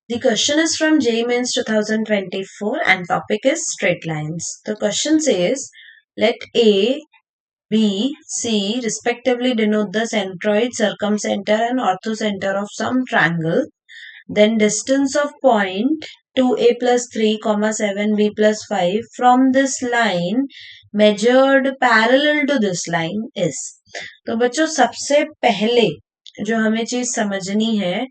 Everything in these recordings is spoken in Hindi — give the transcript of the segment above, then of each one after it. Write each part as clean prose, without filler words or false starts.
The question is from JEE Mains 2024 and topic is straight lines. The question says, let A, B, C respectively denote the centroid, circumcenter and orthocenter of some triangle. Then distance of point 2A plus 3, 7B plus 5 from this line measured parallel to this line is. तो बच्चों सबसे पहले जो हमें चीज समझनी है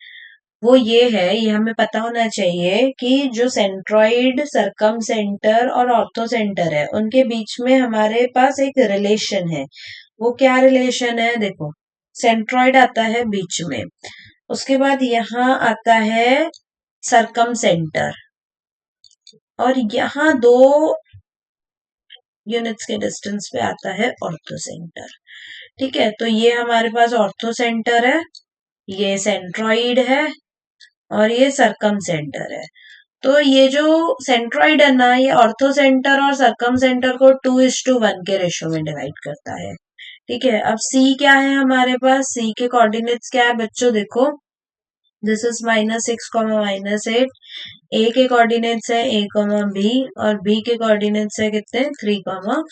वो ये है, ये हमें पता होना चाहिए कि जो सेंट्रॉइड, सरकम सेंटर और ऑर्थो सेंटर है उनके बीच में हमारे पास एक रिलेशन है। वो क्या रिलेशन है? देखो, सेंट्रॉइड आता है बीच में, उसके बाद यहाँ आता है सरकम सेंटर और यहाँ 2 यूनिट्स के डिस्टेंस पे आता है ऑर्थो सेंटर। ठीक है, तो ये हमारे पास ऑर्थो सेंटर है, ये सेंट्रॉइड है और ये सरकम सेंटर है। तो ये जो सेंट्रॉइड है ना, ये ऑर्थो सेंटर और सरकम सेंटर को 2:1 के रेशो में डिवाइड करता है। ठीक है, अब सी क्या है हमारे पास? सी के कोऑर्डिनेट्स क्या है बच्चों? देखो, दिस इज -6, -8। ए के कोऑर्डिनेट्स है a, b और b के कोऑर्डिनेट्स है कितने? 3,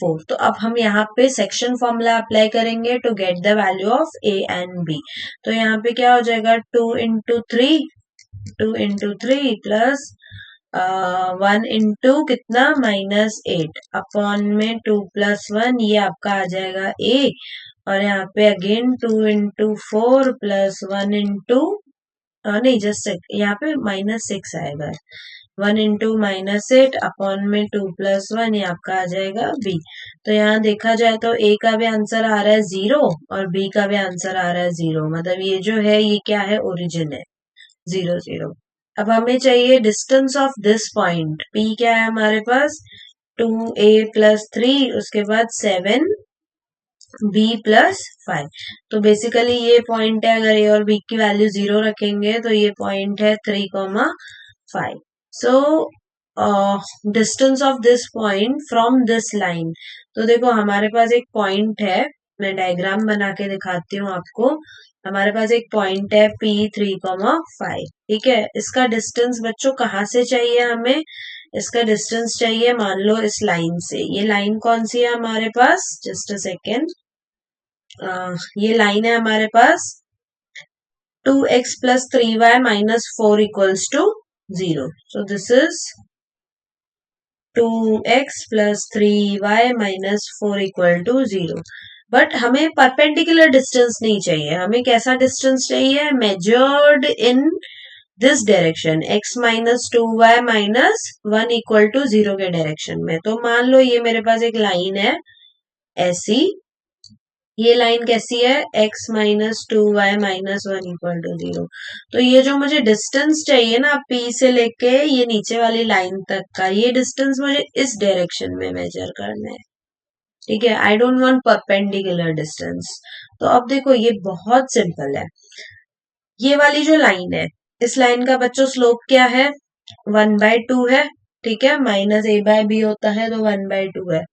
4। तो अब हम यहाँ पे सेक्शन फॉर्मूला अप्लाई करेंगे to get the value of a and b। तो यहाँ पे क्या हो जाएगा? 2 into 3 प्लस 1 into कितना? -8 अपॉन में 2 + 1, ये आपका आ जाएगा a और यहाँ पे अगेन 2 into 4 प्लस 1 into नहीं, जस्ट यहाँ पे -6 आएगा। 1 into -8 अपॉन में 2 + 1, ये आपका आ जाएगा b। तो यहाँ देखा जाए तो a का भी आंसर आ रहा है 0 और b का भी आंसर आ रहा है 0। मतलब ये जो है ये क्या है? ओरिजिन है 0, 0। अब हमें चाहिए distance of this point. p क्या है हमारे पास? 2a + 3, उसके बाद 7b + 5। तो बेसिकली ये पॉइंट है, अगर a और b की वैल्यू 0 रखेंगे तो ये पॉइंट है 3, 5। So distance of this point from this line. तो देखो हमारे पास एक पॉइंट है, मैं डायग्राम बना के दिखाती हूँ आपको। हमारे पास एक पॉइंट है P3, 5। ठीक है, इसका डिस्टेंस बच्चों कहाँ से चाहिए हमें? इसका डिस्टेंस चाहिए मान लो इस लाइन से। ये लाइन कौन सी है हमारे पास? जस्ट अ सेकेंड, ये लाइन है हमारे पास 2x + 3y - 4 = 0। So this is 2x + 3y - 4 = 0। But हमें परपेंडिकुलर डिस्टेंस नहीं चाहिए, हमें कैसा डिस्टेंस चाहिए? Measured in this direction, x - 2y - 1 = 0 के डायरेक्शन में। तो मान लो ये मेरे पास एक लाइन है ऐसी, ये लाइन कैसी है? x - 2y - 1 = 0। तो ये जो मुझे डिस्टेंस चाहिए ना P से लेके ये नीचे वाली लाइन तक का, ये डिस्टेंस मुझे इस डायरेक्शन में मेजर करना है। ठीक है, I don't want perpendicular distance. तो अब देखो ये बहुत सिंपल है। ये वाली जो लाइन है, इस लाइन का बच्चों स्लोप क्या है? 1/2 है। ठीक है, -a/b होता है तो 1/2 है।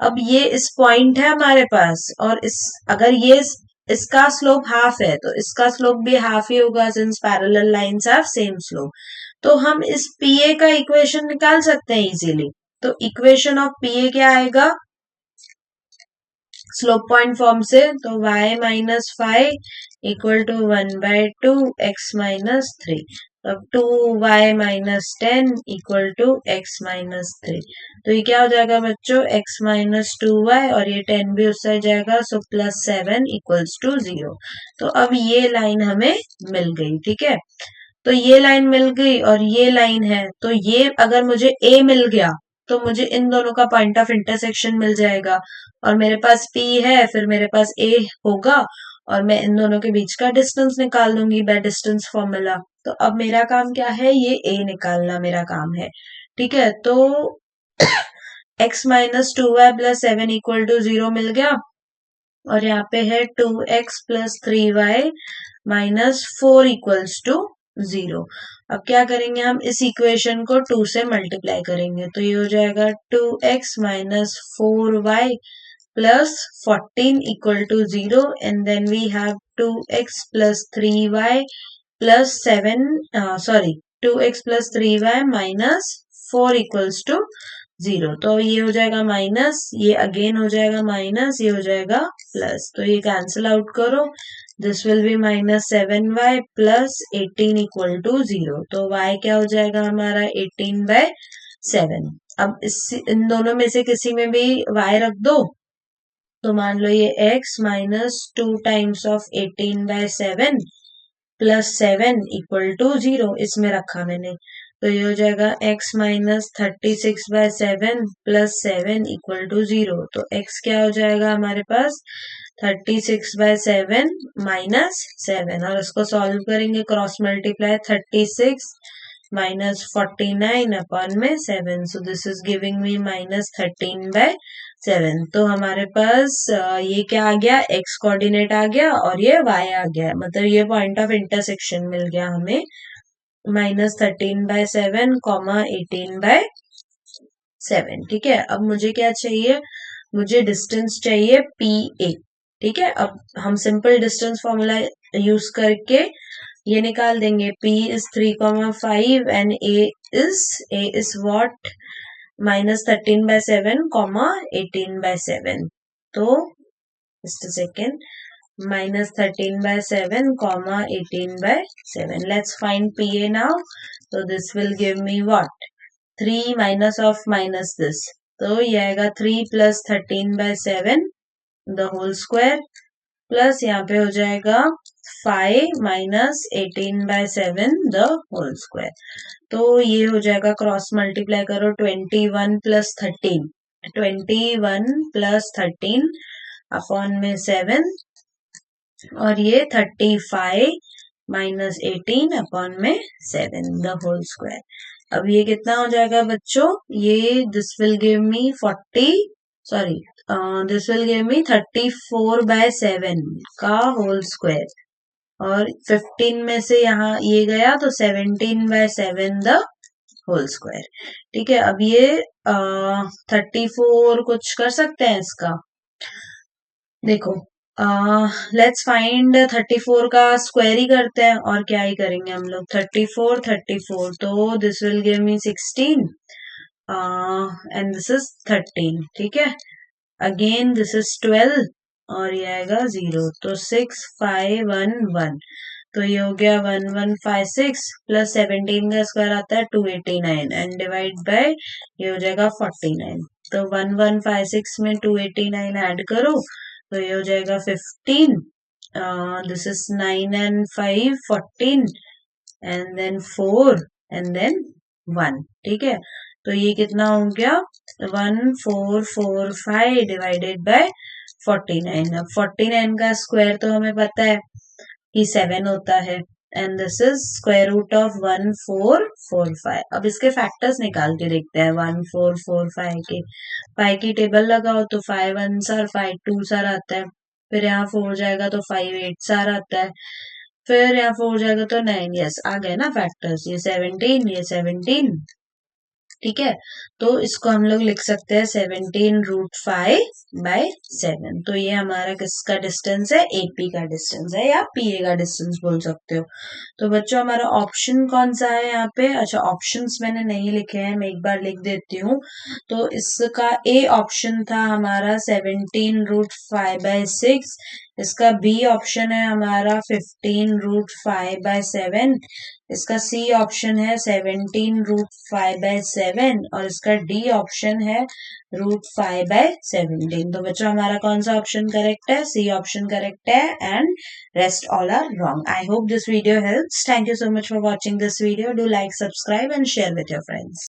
अब ये इस पॉइंट है हमारे पास और इस अगर ये इसका स्लोप हाफ है तो इसका स्लोप भी हाफ ही होगा, since parallel lines have same slope. तो हम इस PA का इक्वेशन निकाल सकते हैं इजीली। तो इक्वेशन ऑफ PA क्या आएगा? स्लोप पॉइंट फॉर्म से, तो y - 5 = 1/2 x - 3। अब 2y - 10 = x - 3। तो ये क्या हो जाएगा बच्चों? x - 2y और ये 10 भी उस साइड जाएगा, सो +7 = 0। तो अब ये लाइन हमें मिल गई। ठीक है, तो ये लाइन मिल गई और ये लाइन है, तो ये अगर मुझे A मिल गया तो मुझे इन दोनों का पॉइंट ऑफ इंटरसेक्शन मिल जाएगा और मेरे पास P है, फिर मेरे पास A होगा और मैं इन दोनों के बीच का डिस्टेंस निकाल लूंगी बाय डिस्टेंस फॉर्मूला। तो अब मेरा काम क्या है? ये A निकालना मेरा काम है। ठीक है, तो x - 2y + 7 = 0 मिल गया और यहाँ पे है 2x + 3y - 4 = 0। अब क्या करेंगे? हम इस इक्वेशन को 2 से मल्टीप्लाई करेंगे, तो ये हो जाएगा 2x - 4y + 14 = 0 and then we have 2x + 3y + 7 sorry 2x plus 3y minus 4 equals to 0। तो ये हो जाएगा माइनस, ये अगेन हो जाएगा माइनस, ये हो जाएगा प्लस। तो ये कैंसिल आउट करो, this will be minus 7y plus 18 equal to 0। तो y क्या हो जाएगा हमारा 18/7। अब इन दोनों में से किसी में भी y रख दो, तो मान लो ये x minus 2 times of 18/7 plus 7 equal to 0, इसमें रखा मैंने। तो ये हो जाएगा x minus 36/7 plus 7 equal to 0। तो x क्या हो जाएगा हमारे पास 36/7 माइनस 7, और इसको सॉल्व करेंगे क्रॉस मल्टीप्लाई 36 minus 49 upon में 7, so this is giving me minus 13/7। तो हमारे पास ये क्या आ गया, x कोऑर्डिनेट आ गया और ये y आ गया, मतलब ये पॉइंट ऑफ इंटरसेक्शन मिल गया हमें minus 13/7 कॉमा 18/7। ठीक है, अब मुझे क्या चाहिए, मुझे डिस्टेंस चाहिए PA। ठीक है, अब हम सिंपल डिस्टेंस फॉर्मूला यूज करके ये निकाल देंगे। P is 3,5 and A is what minus 13/7 comma 18/7। तो just a second, minus 13/7 comma 18/7। Let's find PA now. So this will give me what, 3 minus of minus this, तो ये आएगा 3 plus 13/7 the whole square plus यहाँ पे हो जाएगा 5 माइनस 18/7 द होल स्क्वायर। तो ये हो जाएगा, क्रॉस मल्टीप्लाई करो, 21 प्लस 13, 21 प्लस 13 अपॉन में 7, और ये 35 माइनस 18 अपॉन में 7 द होल स्क्वायर। अब ये कितना हो जाएगा बच्चों, ये दिस विल गिव मी 34/7 का होल स्क्वायर, और 15 में से यहाँ ये गया तो 17/7 द होल स्क्वायर। ठीक है, अब ये 34 कुछ कर सकते हैं इसका, देखो लेट्स फाइंड 34 का स्क्वायर ही करते हैं, और क्या ही करेंगे हम लोग, 34 तो this will give me 16 and this is 13। ठीक है, अगेन दिस इज 12 और ये आएगा 0, तो 6 5 1 1, तो ये हो गया 1156 प्लस 17 का स्क्वायर आता है 289 एंड डिवाइड बाय ये हो जाएगा 49। तो 1156 में 289 ऐड करो तो ये हो जाएगा 15, this is 9 and 5 14 and then 4 and then 1। ठीक है, तो ये कितना हो गया 1445 डिवाइडेड बाय 49। अब 49 का स्क्वायर तो हमें पता है कि 7 होता है, and this is square root of 1445। अब इसके फैक्टर्स निकाल के देखते हैं 1445 के। 5 की टेबल लगाओ तो 5 1s are 5 2s are आता है, फिर यहाँ 4 जाएगा तो 5 8s are आता है, फिर यहाँ 4 जाएगा तो 9, यस आ गए ना फैक्टर्स, ये 17 ये 17। ठीक है, तो इसको हम लोग लिख सकते हैं 17√5/7। तो ये हमारा किसका डिस्टेंस है, AP का डिस्टेंस है या PA का डिस्टेंस बोल सकते हो। तो बच्चों हमारा ऑप्शन कौन सा है यहाँ पे, अच्छा ऑप्शंस मैंने नहीं लिखे हैं, मैं एक बार लिख देती हूँ। तो इसका A ऑप्शन था हमारा 17√5/6, इसका B ऑप्शन है हमारा 15√5/7, इसका C ऑप्शन है 17√5/7 और इसका D ऑप्शन है √5/17। तो बच्चों हमारा कौन सा ऑप्शन करेक्ट है, C ऑप्शन करेक्ट है and rest all are wrong. I hope this video helps. Thank you so much for watching this video. Do like, subscribe and share with your friends.